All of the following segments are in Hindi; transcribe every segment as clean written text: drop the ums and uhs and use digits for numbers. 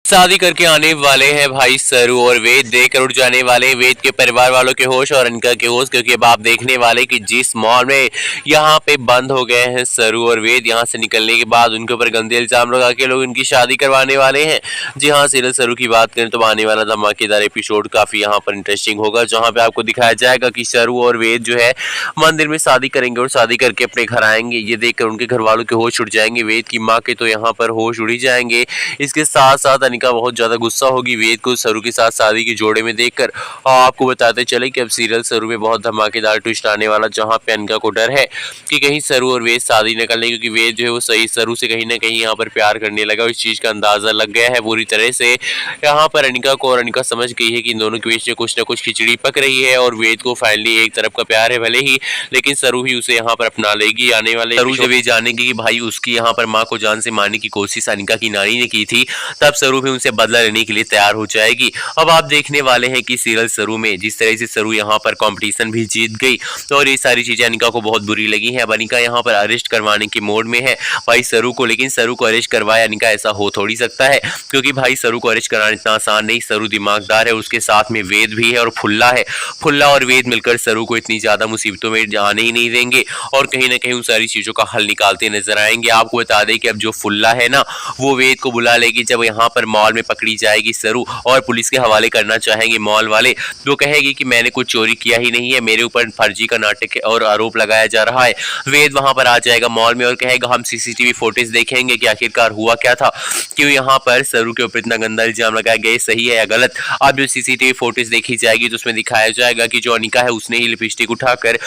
शादी करके आने वाले हैं भाई सरू और वेद देखकर उठ जाने वाले हैं वेद के परिवार वालों के होश और अनिका के होश, क्योंकि अब आप देखने वाले कि जिस मॉल में यहाँ पे बंद हो गए हैं सरू और वेद, यहाँ से निकलने के बाद उनके ऊपर गंदे इल्जाम लगा के लोग उनकी शादी करवाने वाले हैं। जी हाँ, सीरियल सरू की बात करें तो आने वाला धमाकेदार एपिसोड काफी यहाँ पर इंटरेस्टिंग होगा, जहाँ पे आपको दिखाया जाएगा कि सरू और वेद जो है मंदिर में शादी करेंगे और शादी करके अपने घर आएंगे। ये देखकर उनके घर वालों के होश उड़ जाएंगे, वेद की माँ के तो यहाँ पर होश उड़ ही जाएंगे। इसके साथ साथ अनिका बहुत ज्यादा गुस्सा होगी वेद को सरू के साथ शादी के जोड़े में देखकर। और आपको बताते चले कि अब सीरियल सरू में बहुत धमाकेदार ट्विस्ट आने वाला, जहां पे अनिका को डर है कि कहीं सरू और वेद शादी न कर लें, क्योंकि वेद जो है वो सही सरू से कहीं ना कहीं यहाँ पर प्यार करने लगा। इस चीज का अंदाजा लग गया है पूरी तरह से यहाँ पर अनिका को, और अनिका समझ गई है कि इन दोनों के बीच में कुछ ना कुछ खिचड़ी पक रही है और वेद को फाइनली एक तरफ का प्यार है भले ही, लेकिन सरू ही उसे यहाँ पर अपना लेगी। आने वाले सरू जब ये जानेगी कि भाई उसकी यहाँ पर माँ को जान से मारने की कोशिश अनिका की नानी ने की थी, तब सरू भी उनसे बदला लेने के लिए तैयार हो जाएगी। अब आप देखने वाले हैं कि सीरियल सरू में जिस तरह से सरू यहाँ पर कंपटीशन भी जीत गई, तो और ये सारी चीजें अनिका को बहुत बुरी लगी हैं। अब अनिका यहाँ पर अरेस्ट करवाने के मोड में है भाई सरू को, लेकिन सरू को अरेस्ट करवाए अनिका ऐसा हो थोड़ी सकता है, क्योंकि भाई सरू को अरेस्ट कराना इतना आसान नहीं। सरू दिमागदार है, उसके साथ में वेद भी है और फुल्ला है। फुल्ला और वेद मिलकर सरू को इतनी ज्यादा मुसीबतों में जाने ही नहीं देंगे और कहीं ना कहीं उन सारी चीजों का हल निकालते नजर आएंगे। आपको बता दें कि अब जो फुल्ला है ना, वो वेद को बुला लेगी जब यहाँ पर मॉल में पकड़ी जाएगी सरू और पुलिस के हवाले करना चाहेंगे मॉल वाले, तो कहेगी कि मैंने कुछ चोरी किया ही नहीं है, मेरे ऊपर फर्जी का नाटक और आरोप लगाया जा रहा है। वेद वहां पर आ जाएगा मॉल में और कहेगा हम सीसीटीवी फुटेज देखेंगे कि आखिरकार हुआ क्या था, क्यों यहाँ पर सरू के ऊपर इतना गंदा इल्जाम लगाया गया, सही है या गलत। अब जो सीसीटीवी फुटेज देखी जाएगी तो उसमें दिखाया जाएगा कि जो अनिका है उसने ही लिपस्टिक उठाकर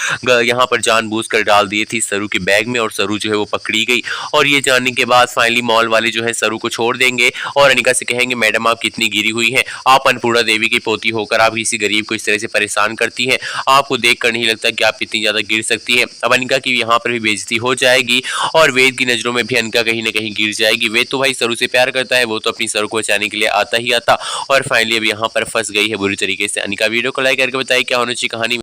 यहाँ पर जानबूझकर डाल दी थी सरू के बैग में और सरू जो है वो पकड़ी गई। और ये जानने के बाद फाइनली मॉल वाले जो है सरू को छोड़ देंगे और अनिका से कहेंगे मैडम आप कितनी गिरी हुई है, आप अन्नपूर्णा देवी की पोती होकर आप किसी गरीब को इस तरह से परेशान करती हैं, आपको देखकर नहीं लगता कि आप इतनी ज्यादा गिर सकती हैं। अब अनिका की यहाँ पर भी बेइज्जती हो जाएगी और वेद की नजरों में भी अनिका कहीं ना कहीं गिर जाएगी। वेद तो भाई सरू से प्यार करता है, वो तो अपनी सरू को बचाने के लिए आता ही आता, और फाइनली अब यहाँ पर फंस गई है बुरी तरीके से अनिका। वीडियो को लाइक करके बताइए क्या होनी चाहिए कहानी।